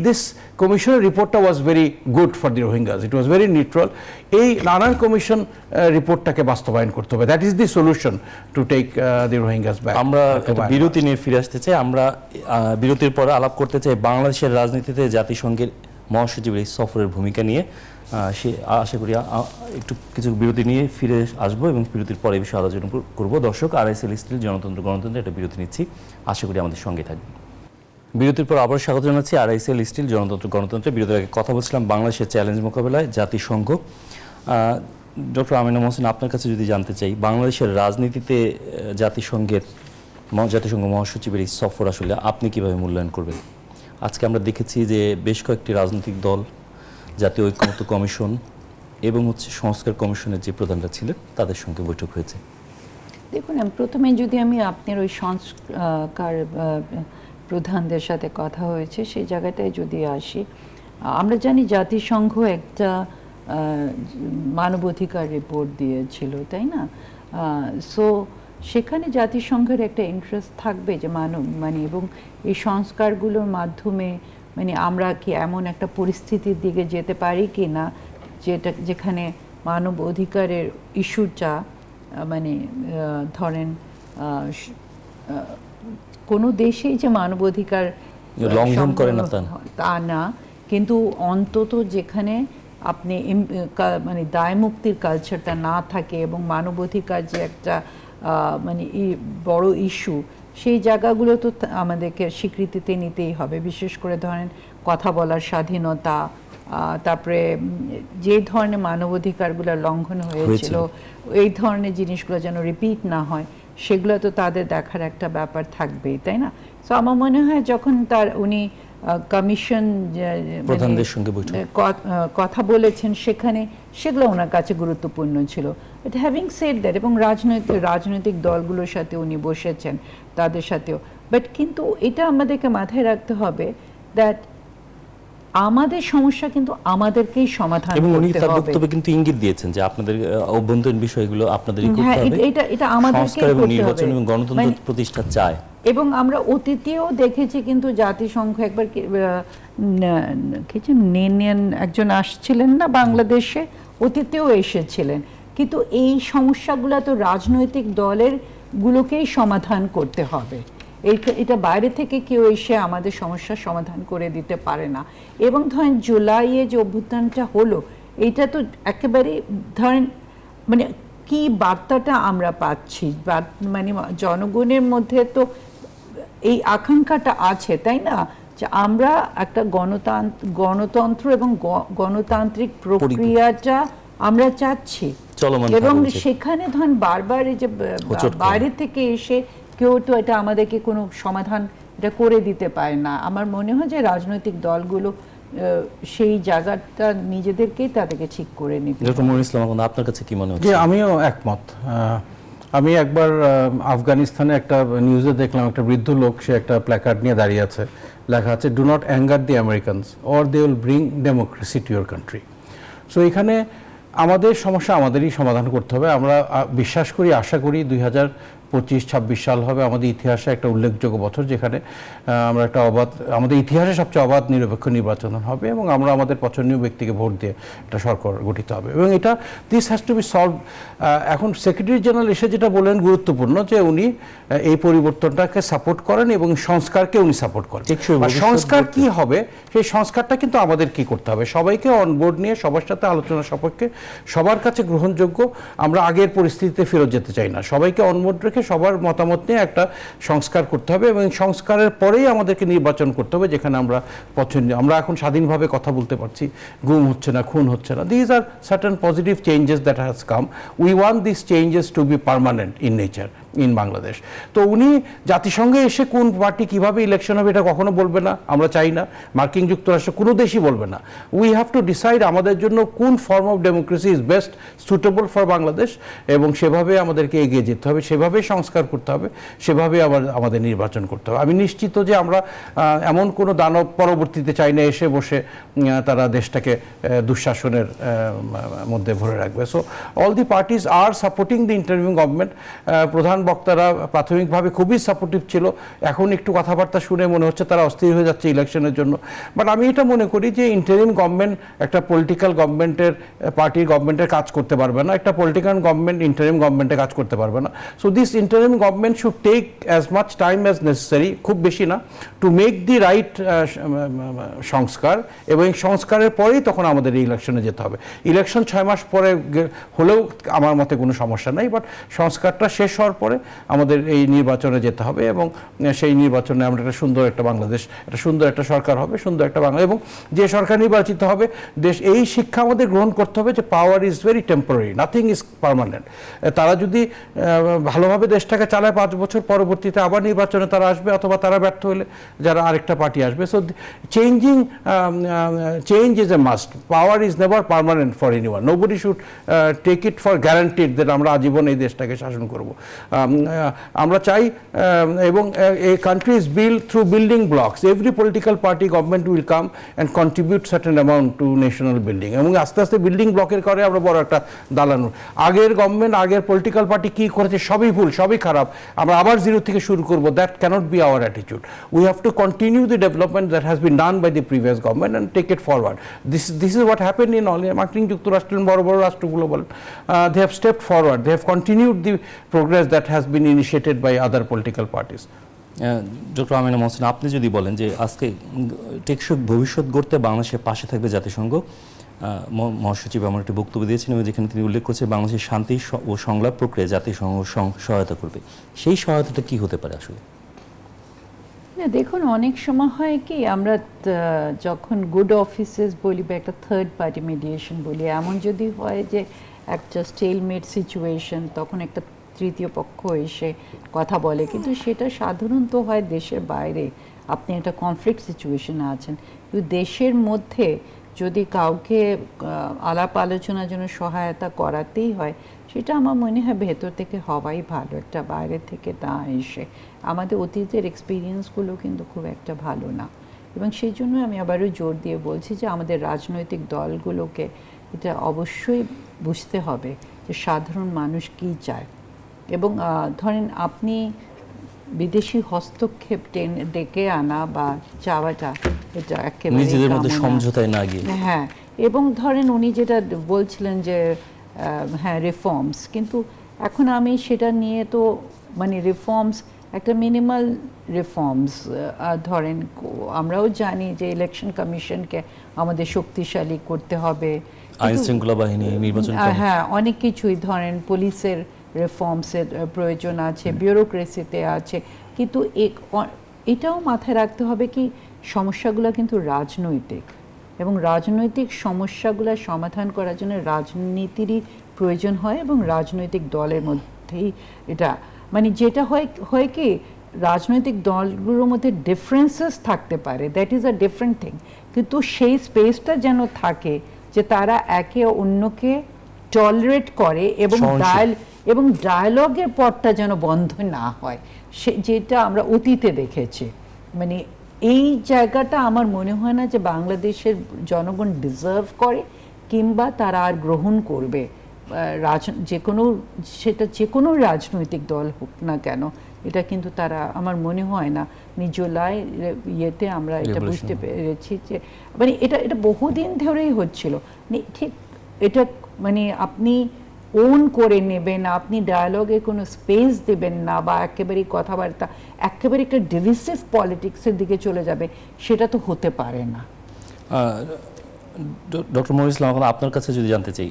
দিস কমিশনের রিপোর্টটা was very good for the Rohingyas, it was very neutral. এই নানান কমিশন রিপোর্টটাকে বাস্তবায়ন করতে হবে। That is the solution to take the Rohingyas back. আমরা বিরতি নিয়ে ফিরে আসতে চাই। আমরা বিরতির পরে আলাপ করতে চাই বাংলাদেশের রাজনীতিতে জাতিসংঘের মহাসচিবের এই সফরের ভূমিকা নিয়ে। সে আশা করি একটু কিছু বিরতি নিয়ে ফিরে আসবো, এবং বিরতির পরে এই বিষয়ে আলোচনা করবো। দর্শক, আরআইএসএল স্টিল জনতন্ত্র গণতন্ত্র একটা বিরতি নিচ্ছি, আশা করি আমাদের সঙ্গে থাকবেন। বিরতির পর আবার স্বাগত জানাচ্ছি আরআইএসএল স্টিল জনতন্ত্র গণতন্ত্রে। বিরতির আগে কথা বলছিলাম বাংলাদেশের চ্যালেঞ্জ মোকাবেলায় জাতিসংঘ। ডক্টর আমিনা মোহসেন, আপনার কাছে যদি জানতে চাই, বাংলাদেশের রাজনীতিতে জাতিসংঘ মহাসচিবের এই সফর আসলে আপনি কিভাবে মূল্যায়ন করবেন? আজকে আমরা দেখেছি যে বেশ কয়েকটি রাজনৈতিক দল, জাতীয় ঐক্যমত্য কমিশন এবং সংস্কার কমিশনের যে প্রধানরা ছিলেন তাদের সঙ্গে বৈঠক হয়েছে। দেখুন, প্রথমে যদি আমি আপনার ওই সংস্কার প্রধানদের সাথে কথা হয়েছে সেই জায়গাটায় যদি আসি, আমরা জানি জাতিসংঘ একটা মানবাধিকার রিপোর্ট দিয়েছিল, তাই না? সো সেখানে জাতিসংঘের একটা ইন্টারেস্ট থাকবে যে এবং এই সংস্কারগুলোর মাধ্যমে আমরা কি এমন একটা পরিস্থিতির দিকে যেতে পারি কি না যেখানে মানব অধিকারের ইস্যুটা ধরেন কোনো দেশেই যে মানবাধিকার লঙ্ঘন করে না তা না, কিন্তু অন্তত যেখানে আপনি মানে দায় মুক্তির কালচারটা না থাকে এবং মানবাধিকার যে একটা মানে বড় ইস্যু, সেই জায়গাগুলো তো আমাদেরকে স্বীকৃতিতে নিতেই হবে। বিশেষ করে ধরেন কথা বলার স্বাধীনতা, তারপরে যে ধরনের মানবাধিকারগুলো লঙ্ঘন হয়েছিল এই ধরনের জিনিসগুলো যেন রিপিট না হয়, সেগুলো তো তাদের দেখার একটা ব্যাপার থাকবেই, তাই না? সো আমার মনে হয় যখন উনি কমিশন প্রধানদের সঙ্গে কথা বলেছেন সেখানে, সেগুলো ওনার কাছে গুরুত্বপূর্ণ ছিল। বাট হ্যাভিং সেড দ্যাট, এবং রাজনৈতিক দলগুলোর সাথে উনি বসেছেন, তাদের সাথেও। বাট কিন্তু এটা আমাদেরকে মাথায় রাখতে হবে দ্যাট আমাদের সমস্যা কিন্তু আমাদেরকেই সমাধান এবং উনি করতে তার হবে। বক্তব্যে কিন্তু ইঙ্গিত দিয়েছেন যে আপনাদের অভ্যন্তরীণ বিষয়গুলো আপনাদেরই করতে হ্যাঁ, হবে, এটা আমাদেরকেই সংস্কার এবং করতে নির্বাচন হবে। এবং গণতন্ত্র প্রতিষ্ঠা চায়। এবং আমরা অতীতেও দেখেছি কিন্তু জাতিসংঘ একবার নেনিয়ান একজন আসছিলেন না বাংলাদেশে, অতীতেও এসেছিলেন, কিন্তু এই সমস্যাগুলো তো রাজনৈতিক গুলোকেই সমাধান করতে হবে। এটা বাইরে থেকে কেউ এসে আমাদের সমস্যার সমাধান করে দিতে পারে না। এবং ধরেন জুলাইয়ে যে অভ্যুত্থানটা হলো, এটা তো একেবারে ধরেন মানে কি বার্তাটা আমরা পাচ্ছি, মানে জনগণের মধ্যে তো এই আকাঙ্ক্ষাটা আছে, তাই না, যে আমরা একটা গণতন্ত্র এবং গণতান্ত্রিক প্রক্রিয়াটা আমরা চাচ্ছি। এবং সেখানে ধরেন বারবার এই যে বাইরে থেকে এসে কেউ তো এটা আমাদেরকে কোনো সমাধান এটা করে দিতে পারে না। আমার মনে হয় যে রাজনৈতিক দলগুলো সেই জায়গাটা নিজেদেরকেই তাদেরকে ঠিক করে নিতে হবে। ডক্টর মনিরুল ইসলাম, আপনার কাছে কি মনে হচ্ছে? আমিও একমত। আমি একবার আফগানিস্তানে একটা নিউজে দেখলাম, একটা বৃদ্ধ লোক, সে একটা প্ল্যাকার্ড নিয়ে দাঁড়িয়ে আছে, লেখা আছে do not anger the Americans or they will bring democracy to your country. So এখানে আমাদের সমস্যা আমাদেরই সমাধান করতে হবে। আমরা বিশ্বাস করি, আশা করি 2025-26 সাল হবে আমাদের ইতিহাসে একটা উল্লেখযোগ্য বছর, যেখানে আমরা একটা আমাদের ইতিহাসে সবচেয়ে অবাধ নিরপেক্ষ নির্বাচন হবে এবং আমরা আমাদের পছন্দনীয় ব্যক্তিকে ভোট দিয়ে একটা সরকার গঠিত হবে। এবং এটা this has to be solve. এখন সেক্রেটারি জেনারেল এসে যেটা বললেন গুরুত্বপূর্ণ, যে উনি এই পরিবর্তনটাকে সাপোর্ট করেন এবং সংস্কারকে উনি সাপোর্ট করেন। সংস্কার কি হবে, সেই সংস্কারটা কিন্তু আমাদের কি করতে হবে, সবাইকে অনবোর্ড নিয়ে সবার সাথে আলোচনা সাপেক্ষে সবার কাছে গ্রহণযোগ্য। আমরা আগের পরিস্থিতিতে ফেরত যেতে চাই না, সবাইকে অনবোর্ড রেখে সবার মতামত নিয়ে একটা সংস্কার করতে হবে এবং সংস্কারের পরেই আমাদেরকে নির্বাচন করতে হবে, যেখানে আমরা এখন স্বাধীনভাবে কথা বলতে পারছি, গুম হচ্ছে না, খুন হচ্ছে না। These are certain positive changes that has come. We want this changes to be permanent in nature in Bangladesh. তো উনি জাতিসংঘে এসে কোন পার্টি কিভাবে ইলেকশন হবে এটা কখনো বলবে না, আমরা চাই না। মার্কিন যুক্তরাষ্ট্র কোনো দেশই বলবে না। উই হ্যাভ টু ডিসাইড আমাদের জন্য কোন form of democracy is best suitable for Bangladesh, এবং সেভাবে আমাদেরকে এগিয়ে যেতে হবে, সেভাবে সংস্কার করতে হবে, সেভাবে আবার আমাদের নির্বাচন করতে হবে। আমি নিশ্চিত যে আমরা এমন কোনো দানব পরবর্তীতে চাই না এসে বসে তারা দেশটাকে দুঃশাসনের মধ্যে ভরে রাখবে। So all the parties are supporting the interim government. প্রধান বক্তারা প্রাথমিকভাবে খুবই সাপোর্টিভ ছিল, এখন একটু কথাবার্তা শুনে মনে হচ্ছে তারা অস্থির হয়ে যাচ্ছে ইলেকশনের জন্য। বাট আমি এটা মনে করি যে ইন্টারিম গভর্নমেন্ট একটা পলিটিক্যাল গভর্নমেন্টের, পার্টির গভর্নমেন্টের কাজ করতে পারবে না, একটা পলিটিক্যাল গভর্নমেন্ট ইন্টারিম গভর্নমেন্টের কাজ করতে পারবে না। So this interim government should take as much time as necessary, খুব বেশি না, টু মেক দি রাইট সংস্কার, এবং সংস্কারের পরেই তখন আমাদের এই ইলেকশনে যেতে হবে। ইলেকশন 6 মাস পরে হলেও আমার মতে কোনো সমস্যা নাই, বাট সংস্কারটা শেষ হওয়ার পরে আমাদের এই নির্বাচনে যেতে হবে এবং সেই নির্বাচনে আমরা একটা সুন্দর একটা বাংলাদেশ, একটা সুন্দর একটা সরকার হবে, সুন্দর একটা বাংলা, এবং যে সরকার নির্বাচিত হবে দেশ, এই শিক্ষা আমাদের গ্রহণ করতে হবে যে power is very temporary, nothing is permanent. তারা যদি ভালোভাবে দেশটাকে চালায় 5 বছর, পরবর্তীতে আবার নির্বাচনে তারা আসবে, অথবা তারা ব্যর্থ হলে যারা আরেকটা পার্টি আসবে। So change is a must. Power is never permanent for anyone. Nobody should take it for guaranteed that আমরা আজীবন এই দেশটাকে শাসন করব। আমরা চাই, এবং a country is built through building blocks. Every political party government will come and contribute certain amount to national building, এবং আস্তে আস্তে বিল্ডিং ব্লকের করে আমরা বড় একটা দালান। আগের গভর্নমেন্ট, আগের পলিটিক্যাল পার্টি কি করেছে সবই ভুল, সবই খারাপ, আমরা আবার জিরো থেকে শুরু করব, that cannot be our attitude. We have to continue the development that has been done by the previous government and take it forward. This is what happen in all. মার্কিন যুক্তরাষ্ট্রের বড় বড় রাষ্ট্রগুলো বলেন, they have stepped forward, they have continued the progress that has been initiated by other political parties. Doctor Amina Mohsin, আপনি যদি বলেন যে আজকে টেকসই ভবিষ্যৎ গড়তে বাংলাদেশের পাশে থাকবে জাতিসংঘ, মহাসচিব আমার একটি বক্তব্য দিয়েছেন এবং যেখানে তিনি উল্লেখ করেছেন বাংলাদেশের শান্তি ও সংলাপ প্রক্রিয়া জাতিসংঘ সহায়তা করবে, সেই সহায়তাটা কি হতে পারে আসলে? না দেখুন, অনেক সময় হয় কি আমরা যখন গুড অফিসেস বলি বা একটা থার্ড পার্টি মিডিয়েশন বলি, এমন যদি হয় যে একটা স্টেলমেট সিচুয়েশন, তখন একটা তৃতীয় পক্ষ এসে কথা বলে, কিন্তু সেটা সাধারণত হয় দেশের বাইরে। আপনি একটা কনফ্লিক্ট সিচুয়েশনে আছেন, কিন্তু দেশের মধ্যে যদি কাউকে আলাপ আলোচনার জন্য সহায়তা করাতেই হয়, সেটা আমার মনে হয় ভেতর থেকে হওয়াই ভালো, একটা বাইরে থেকে না এসে। আমাদের অতীতের এক্সপিরিয়েন্সগুলো কিন্তু খুব একটা ভালো না, এবং সেই জন্য আমি আবারও জোর দিয়ে বলছি যে আমাদের রাজনৈতিক দলগুলোকে এটা অবশ্যই বুঝতে হবে যে সাধারণ মানুষ কী চায়। এবং ধরেন আপনি বিদেশি হস্তক্ষেপ ডেকে আনা বা চাওয়াটা, এটা একেবারে নিজেদের মধ্যে সমঝোতায় না গিয়ে। হ্যাঁ, এবং ধরেন উনি যেটা বলছিলেন যে হ্যাঁ রিফর্মস, কিন্তু এখন আমি সেটা নিয়ে তো মানে রিফর্মস একটা মিনিমাল রিফর্মস, ধরেন আমরাও জানি যে ইলেকশন কমিশনকে আমাদের শক্তিশালী করতে হবে, আইন শৃঙ্খলা বাহিনী, নির্বাচন, হ্যাঁ অনেক কিছুই, ধরেন পুলিশের রিফর্মসের প্রয়োজন আছে, বিউরোক্রেসিতে আছে, কিন্তু এটাও মাথায় রাখতে হবে কি সমস্যাগুলো কিন্তু রাজনৈতিক, এবং রাজনৈতিক সমস্যাগুলো সমাধান করার জন্য রাজনীতিরই প্রয়োজন হয়, এবং রাজনৈতিক দলের মধ্যেই এটা মানে যেটা হয় কি রাজনৈতিক দলগুলোর মধ্যে ডিফারেন্সেস থাকতে পারে, that is a different thing, কিন্তু সেই স্পেসটা যেন থাকে যে তারা একে অন্যকে টলারেট করে এবং ডায়ালগের পথটা যেন বন্ধ না হয়, যেটা আমরা অতীতে দেখেছি। মানে এই জায়গাটা আমার মনে হয় না যে বাংলাদেশের জনগণ ডিজার্ভ করে কিংবা তারা আর গ্রহণ করবে। যে কোনো রাজনৈতিক দল হোক না কেন, এটা কিন্তু তারা আমার মনে হয় না জুলাই ইয়েতে আমরা এটা বুঝতে পেরেছি যে মানে এটা বহুদিন ধরেই হচ্ছিল, মানে ঠিক এটা মানে আপনি ওন করে নেবেন, আপনি ডায়ালগে কোনো স্পেস দেবেন না, বা একেবারে কথাবার্তা একেবারে একটা ডিভিসিভ পলিটিক্সের দিকে চলে যাবে, সেটা তো হতে পারে না। ডক্টর মহিউল ইসলাম, এখন আপনার কাছে যদি জানতে চাই,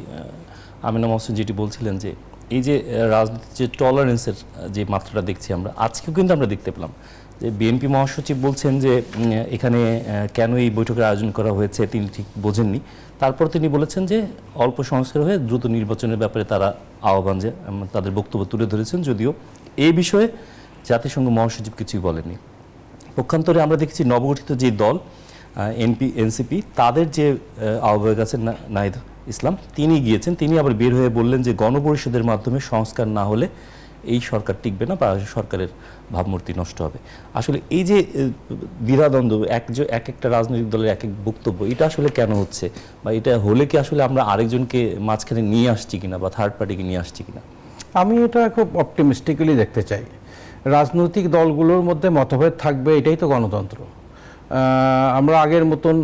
আমিনা মহসিন যেটি বলছিলেন যে এই যে রাজনীতির যে টলারেন্সের যে মাত্রাটা দেখছি আমরা, আজকেও কিন্তু আমরা দেখতে পেলাম যে বিএনপি মহাসচিব বলছেন যে এখানে কেন এই বৈঠকের আয়োজন করা হয়েছে তিনি ঠিক বোঝেননি। তারপর তিনি বলেছেন যে অল্প সংস্কার হয়ে দ্রুত নির্বাচনের ব্যাপারে তারা আহ্বান, যে তাদের বক্তব্য তুলে ধরেছেন, যদিও এই বিষয়ে জাতিসংঘ মহাসচিব কিছুই বলেননি। পক্ষান্তরে আমরা দেখেছি নবগঠিত যে দল এনসিপি, তাদের যে আহ্বায়ক আছেন নাহিদ ইসলাম, তিনি গিয়েছেন, তিনি আবার বের হয়ে বললেন যে গণপরিষদের মাধ্যমে সংস্কার না হলে এই সরকার টিকবে না বা সরকারের ভাবমূর্তি নষ্ট হবে। আসলে এই যে দ্বিধাদ্বন্দ্ব, এক একটা রাজনৈতিক দলের এক এক বক্তব্য, এটা আসলে কেন হচ্ছে, বা এটা হলে কি আসলে আমরা আরেকজনকে মাঝখানে নিয়ে আসছি কিনা বা থার্ড পার্টিকে নিয়ে আসছি কিনা? আমি এটা খুব অপটিমিস্টিক্যালি দেখতে চাই। রাজনৈতিক দলগুলোর মধ্যে মতভেদ থাকবে, এটাই তো গণতন্ত্র। আমরা আগের মতন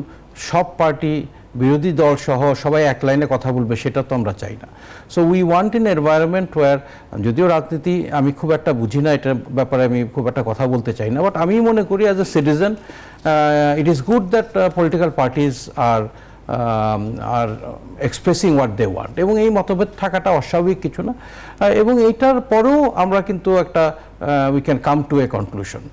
সব পার্টি, বিরোধী দল সহ সবাই এক লাইনে কথা বলবে, সেটা তো আমরা চাই না। So we want an environment war, যদিও রাজনীতি আমি খুব একটা বুঝি না, এটার ব্যাপারে আমি খুব একটা কথা বলতে চাই না, বাট আমি মনে করি as a citizen it is good that political parties are expressing what they want, এবং এই মতভেদ থাকাটা অস্বাভাবিক কিছু না, এবং এইটার পরেও আমরা কিন্তু একটা we can come to a conclusion.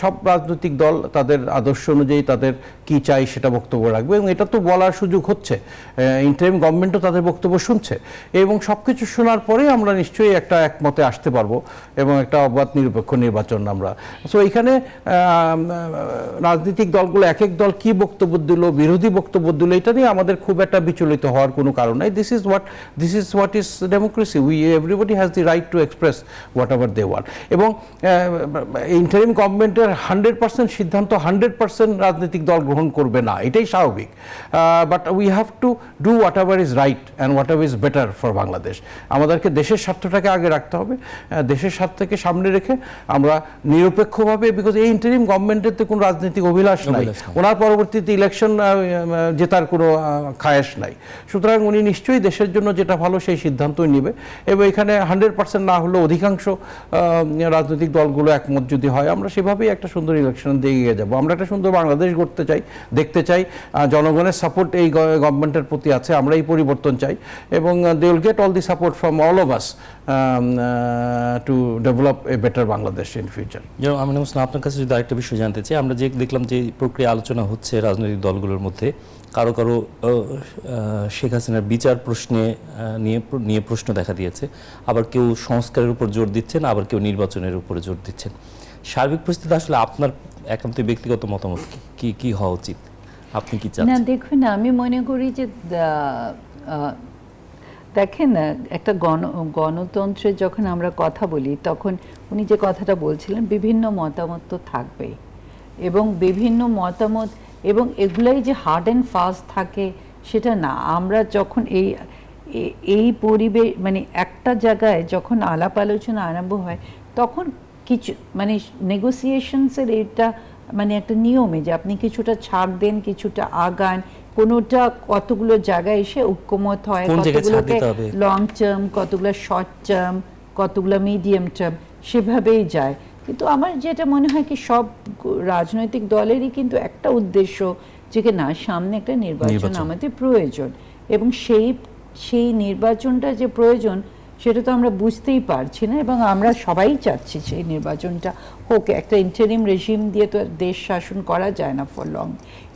সব রাজনৈতিক দল তাদের আদর্শ অনুযায়ী তাদের কি চাই সেটা বক্তব্য রাখবে, এবং এটা তো বলার সুযোগ হচ্ছে, ইন্টারিম গভর্নমেন্টও তাদের বক্তব্য শুনছে, এবং সব কিছু শোনার পরে আমরা নিশ্চয়ই একটা একমতে আসতে পারবো এবং একটা অবাধ নিরপেক্ষ নির্বাচন আমরা। সো এখানে রাজনৈতিক দলগুলো এক এক দল কি বক্তব্য দিল, বিরোধী বক্তব্য দিল, এটা নিয়ে আমাদের খুব একটা বিচলিত হওয়ার কোনো কারণ নাই। This is what is democracy. Everybody has the right to express whatever they want, এবং ইন্টারিম গভর্নমেন্টের 100% সিদ্ধান্ত 100% রাজনৈতিক দল গ্রহণ করবে না, এটাই স্বাভাবিক। But we have to do what ever is right and what ever is better for Bangladesh. আমাদেরকে দেশের স্বার্থটাকে আগে রাখতে হবে, দেশের স্বার্থকে সামনে রেখে আমরা নিরপেক্ষভাবে, বিকজ এই ইন্টারিম গভর্নমেন্টের তো কোনো রাজনৈতিক অভিলাষ নাই, ওনার পরবর্তীতে ইলেকশন জেতার কোনো খায়েশ নাই, সুতরাং উনি নিশ্চয়ই দেশের জন্য যেটা ভালো সেই সিদ্ধান্তই নেবে, এবং এখানে 100% না হলেও অধিকাংশ রাজনৈতিক দলগুলো একমত যদি হয় আমরা সেভাবেই একটা সুন্দর ইলেকশন দিয়ে এগিয়ে যাবো। আমরা একটা সুন্দর বাংলাদেশ গড়তে চাই, দেখতে চাই, জনগণের সাপোর্ট এই গভর্নমেন্টের প্রতি আছে, আমরা এই পরিবর্তন চাই এবং they will get all the support from all of us to develop a better Bangladesh in future. যেমন আমি আপনার কাছে যদি আরেকটা বিষয় জানতে চাই, আমরা যে দেখলাম যে প্রক্রিয়া আলোচনা হচ্ছে রাজনৈতিক দলগুলোর মধ্যে, কারো কারো শেখ হাসিনার বিচার প্রশ্নে নিয়ে প্রশ্ন দেখা দিয়েছে, আবার কেউ সংস্কারের উপর জোর দিচ্ছেন, আবার কেউ নির্বাচনের উপরে জোর দিচ্ছেন। সার্বিক পরিস্থিতি আসলে আপনার একান্ত ব্যক্তিগত মতামত কি হওয়া উচিত, আপনি কি না চাচ্ছেন? দেখুন, আমি মনে করি যে দেখেন একটা গণতন্ত্রে যখন আমরা কথা বলি তখন উনি যে কথাটা বলছিলেন বিভিন্ন মতামত তো থাকবেই, এবং বিভিন্ন মতামত এবং এগুলাই যে হার্ড অ্যান্ড ফাস্ট থাকে সেটা না। আমরা যখন এই পরিবেশ মানে একটা জায়গায় যখন আলাপ আলোচনা আরম্ভ হয় তখন কিছু মানে নেগোসিয়েশনসের এটা মানে একটা নিয়মে যে আপনি কিছুটা ছাড় দেন, কিছুটা আগান, কোনোটা কতগুলো জায়গায় এসে ঐক্যমত হয়, কতগুলোকে লং টার্ম, কতগুলো শর্ট টার্ম, কতগুলো মিডিয়াম টার্ম, সেভাবেই যায়। কিন্তু আমার যেটা মনে হয় কি সব রাজনৈতিক দলেরই কিন্তু একটা উদ্দেশ্য যে না, সামনে একটা নির্বাচন আমাদের প্রয়োজন, এবং সেই নির্বাচনটা যে প্রয়োজন সেটা তো আমরা বুঝতেই পারছি না, এবং আমরা সবাই চাচ্ছি সেই নির্বাচনটা হোক। একটা ইন্টারিম রেজিম দিয়ে তো দেশ শাসন করা যায় না ফর লং,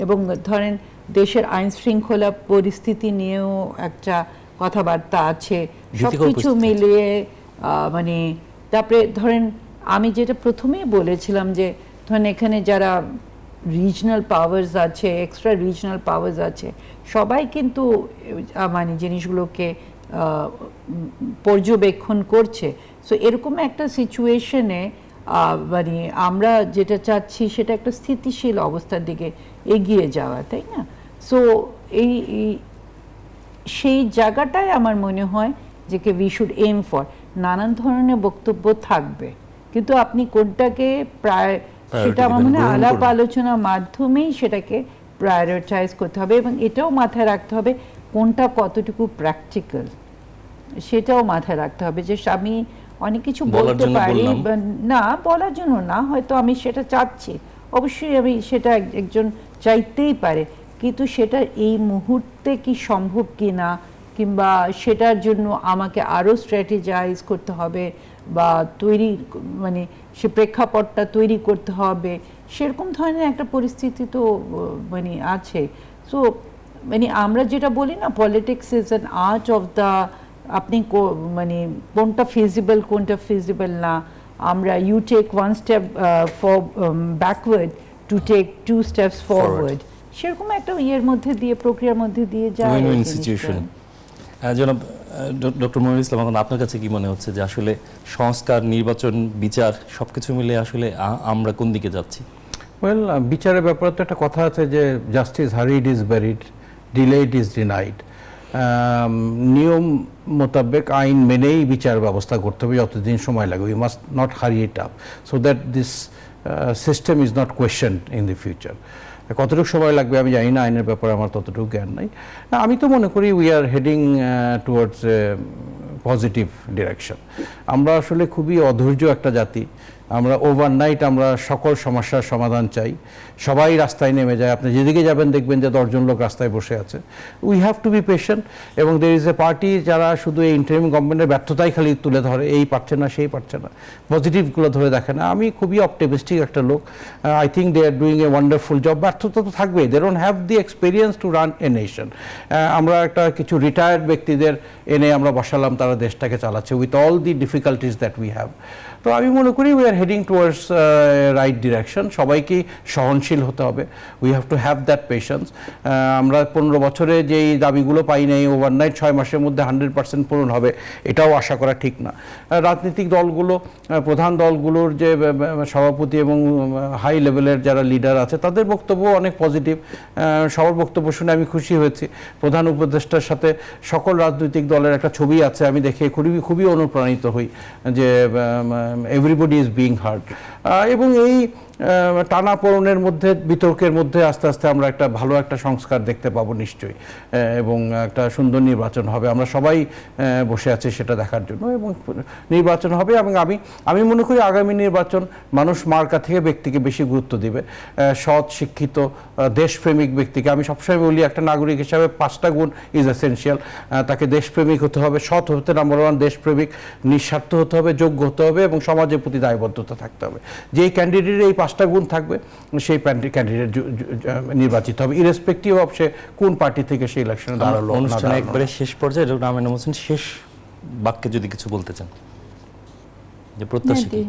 এবং ধরেন দেশের আইন শৃঙ্খলা পরিস্থিতি নিয়েও একটা কথাবার্তা আছে, সবকিছু মিলিয়ে মানে তারপরে ধরেন আমি যেটা প্রথমেই বলেছিলাম যে ধরেন এখানে যারা রিজনাল পাওয়ার্স আছে, এক্সট্রা রিজনাল পাওয়ার্স আছে, সবাই কিন্তু মানে জিনিসগুলোকে পর্যবেক্ষণ করছে। সো এরকম একটা সিচুয়েশনে মানে আমরা যেটা চাচ্ছি সেটা একটা স্থিতিশীল অবস্থার দিকে এগিয়ে যাওয়া, তাই না? সো সেই জায়গাটায় আমার মনে হয় যে উই শুড এম ফর। নানান ধরনের বক্তব্য থাকবে, কিন্তু আপনি কোনটাকে সেটা আমার মনে হয় আলাপ আলোচনার মাধ্যমেই সেটাকে প্রায়োরিটাইজ করতে হবে, এবং এটাও মাথায় রাখতে হবে কোনটা কতটুকু প্র্যাকটিক্যাল সেটাও মাথায় রাখতে হবে। যে আমি অনেক কিছু বলতে পারি না, বলার জন্য না, হয়তো আমি সেটা চাচ্ছি, অবশ্যই আমি সেটা একজন চাইতেই পারে, কিন্তু সেটা এই মুহূর্তে কি সম্ভব কি না, কিংবা সেটার জন্য আমাকে আরও স্ট্র্যাটেজাইজ করতে হবে বা তৈরি মানে সে প্রেক্ষাপটটা তৈরি করতে হবে, সেরকম ধরনের একটা পরিস্থিতি তো মানে আছে। সো মানে আমরা যেটা বলি না, politics is an art of the, আপনি মানে কোনটা ফিজিবল না, আমরা you take one step backward to take 2 steps forward, সেরকম একটা মধ্যে দিয়ে প্রক্রিয়ার মধ্যে দিয়ে যায় সিচুয়েশন। জনাব ডক্টর মনিরুল ইসলাম, এখন আপনার কাছে কি মনে হচ্ছে যে আসলে সংস্কার, নির্বাচন, বিচার সবকিছু মিলে আসলে আমরা কোন দিকে যাচ্ছি? ওয়েল, বিচারের ব্যাপারে তো একটা কথা আছে যে justice হারিড is varied, delayed is denied. নিয়ম মোতাবেক আইন মেনেই বিচার ব্যবস্থা করতে হবে যতদিন সময় লাগে। We must not hurry it up so that this system is not questioned in the future. কতটুকু সময় লাগবে আমি জানি না, আইনের ব্যাপারে আমার ততটুকু জ্ঞান নাই। আমি তো মনে করি we are heading towards positive direction. আমরা আসলে খুবই অধৈর্য একটা জাতি, আমরা ওভারনাইট আমরা সকল সমস্যার সমাধান চাই, সবাই রাস্তায় নেমে যায়। আপনি যেদিকে যাবেন দেখবেন যে 10 জন লোক রাস্তায় বসে আছে। We have two be patient, এবং দের ইজ এ পার্টি যারা শুধু এই ইন্টারিম গভর্নমেন্টের ব্যর্থতাই খালি তুলে ধরে, এই পারছে না সেই পারছে না, পজিটিভগুলো ধরে দেখে না। আমি খুবই অপটিমিস্টিক একটা লোক। I think they are doing a wonderful job. ব্যর্থতা তো থাকবেই, they don't have the experience to run a nation. আমরা একটা কিছু রিটায়ার্ড ব্যক্তিদের এনে আমরা বসালাম, তারা দেশটাকে চালাচ্ছে with all the difficulties that we have. তো আমি মনে করি we are heading towards right direction. সবাইকে সহনশীল হতে হবে, we have to have that patience. আমরা 15 বছরে যেই দাবিগুলো পাই নাই, ওভারনাইট 6 মাসের মধ্যে 100% পূরণ হবে এটাও আশা করা ঠিক না। রাজনৈতিক দলগুলো, প্রধান দলগুলোর যে সভাপতি এবং হাই লেভেলের যারা লিডার আছে তাদের বক্তব্য অনেক পজিটিভ। সবার বক্তব্য শুনে আমি খুশি হয়েছি। প্রধান উপদেষ্টার সাথে সকল রাজনৈতিক দলের একটা ছবি আছে, আমি দেখে খুবই অনুপ্রাণিত হই যে এভরিবডি ইজ বিং হার্ড। এবং এই টানাপোড়েনের মধ্যে, বিতর্কের মধ্যে আস্তে আস্তে আমরা একটা ভালো একটা সংস্কার দেখতে পাবো নিশ্চয়ই, এবং একটা সুন্দর নির্বাচন হবে। আমরা সবাই বসে আছি সেটা দেখার জন্য, এবং নির্বাচন হবে। এবং আমি মনে করি আগামী নির্বাচন মানুষ মার্কা থেকে ব্যক্তিকে বেশি গুরুত্ব দিবে। সৎ, শিক্ষিত, দেশপ্রেমিক ব্যক্তিকে, আমি সবসময় বলি একটা নাগরিক হিসাবে 5টা গুণ ইজ এসেনশিয়াল। তাকে দেশপ্রেমিক হতে হবে, সৎ হতে নাম্বার 1, দেশপ্রেমিক, নিঃস্বার্থ হতে হবে, যোগ্য হতে হবে এবং সমাজের প্রতি দায়বদ্ধতা থাকতে হবে। যেই ক্যান্ডিডেটের এই 5টা গুণ থাকবে সেই ক্যান্ডিডেট নির্বাচিত হবে, ইরেসপেক্টিভ অফ সে কোন পার্টি থেকে সেই ইলেকশনে দাঁড়ালো। অনুষ্ঠানে একবারে শেষ পর্যায়ে ডক্টর আমিনা মোহসিন শেষ বাক্যে যদি কিছু বলতে চান, যে প্রত্যাশা কি?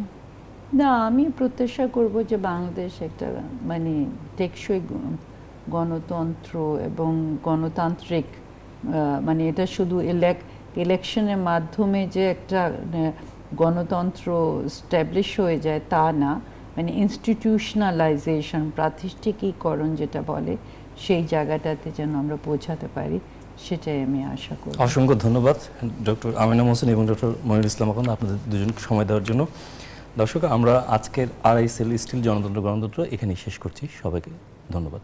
না, আমি প্রত্যাশা করব যে বাংলাদেশ একটা মানে টেকসই গণতন্ত্র এবং গণতান্ত্রিক, মানে এটা শুধু ইলেকশনের মাধ্যমে যে একটা গণতন্ত্র স্ট্যাবলিশ হয়ে যায় তা না, মানে ইনস্টিটিউশনালাইজেশন, প্রাতিষ্ঠানিকীকরণ যেটা বলে, সেই জায়গাটাতে যেন আমরা পৌঁছাতে পারি, সেটাই আমি আশা করি। অসংখ্য ধন্যবাদ ডক্টর আমিনা মোহসিন এবং ডক্টর মনিরুল ইসলাম আখন্দ, আপনাদের দুজনকে সময় দেওয়ার জন্য। দর্শক, আমরা আজকের RISL স্টিল জনতন্ত্র গণতন্ত্র এখানেই শেষ করছি। সবাইকে ধন্যবাদ।